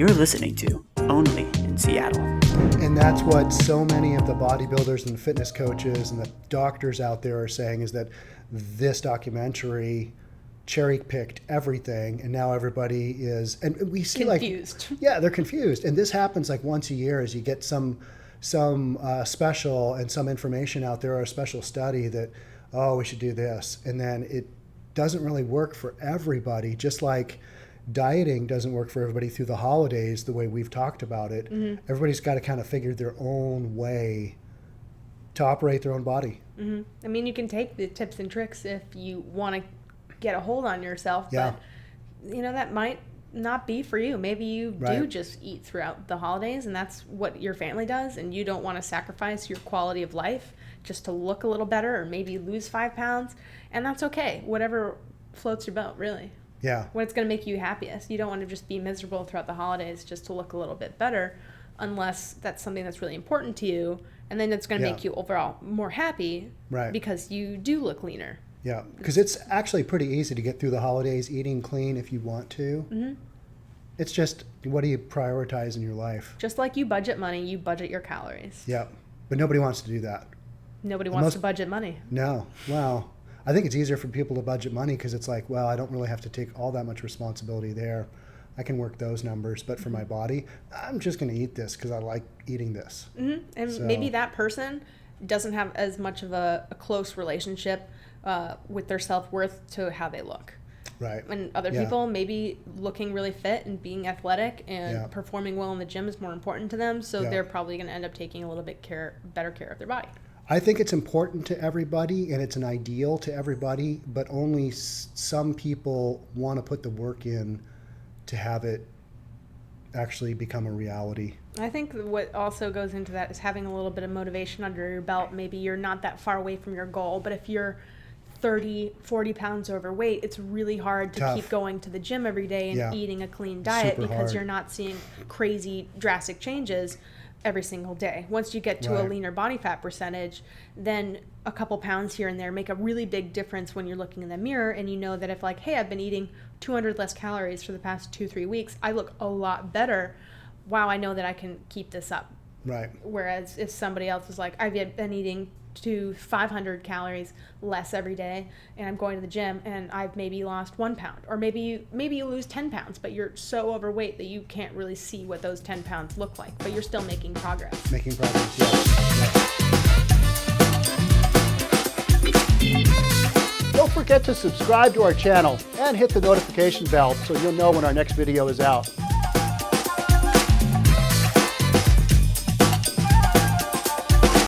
You're listening to Only in Seattle. And that's what so many of the bodybuilders and the fitness coaches and the doctors out there are saying, is that this documentary cherry-picked everything, and now everybody is, and we see confused. They're confused. And this happens like once a year, as you get some special and some information out there, or a special study that, oh, we should do this. And then it doesn't really work for everybody, just like dieting doesn't work for everybody through the holidays the way we've talked about it. Mm-hmm. Everybody's got to kind of figure their own way to operate their own body. Mm-hmm. I mean, you can take the tips and tricks if you want to get a hold on yourself, but that might not be for you. Maybe you do just eat throughout the holidays, and that's what your family does, and you don't want to sacrifice your quality of life just to look a little better or maybe lose 5 pounds, and that's okay. Whatever floats your boat, really. Yeah. When it's going to make you happiest. You don't want to just be miserable throughout the holidays just to look a little bit better, unless that's something that's really important to you, and then it's going to make you overall more happy because you do look leaner. Yeah, because it's actually pretty easy to get through the holidays eating clean if you want to. Mm-hmm. It's just, what do you prioritize in your life? Just like you budget money, you budget your calories. Yeah, but nobody wants to do that. Nobody wants to budget money. No. Well, I think it's easier for people to budget money because it's like, well, I don't really have to take all that much responsibility there. I can work those numbers, but for my body, I'm just going to eat this because I like eating this. Mm-hmm. And maybe that person doesn't have as much of a close relationship with their self-worth to how they look. Right. And other people, maybe looking really fit and being athletic and performing well in the gym is more important to them, so they're probably going to end up taking a little bit better care of their body. I think it's important to everybody, and it's an ideal to everybody, but only some people want to put the work in to have it actually become a reality. I think what also goes into that is having a little bit of motivation under your belt. Maybe you're not that far away from your goal, but if you're 30, 40 pounds overweight, it's really hard to keep going to the gym every day and eating a clean diet because you're not seeing crazy drastic changes every single day. Once you get to a leaner body fat percentage, then a couple pounds here and there make a really big difference when you're looking in the mirror, and you know that if I've been eating 200 less calories for the past 2-3 weeks, I look a lot better. Wow, I know that I can keep this up. Right. Whereas if somebody else is like, I've been eating to 500 calories less every day, and I'm going to the gym and I've maybe lost 1 pound, or maybe you lose 10 pounds, but you're so overweight that you can't really see what those 10 pounds look like, but you're still making progress. Don't forget to subscribe to our channel and hit the notification bell so you'll know when our next video is out.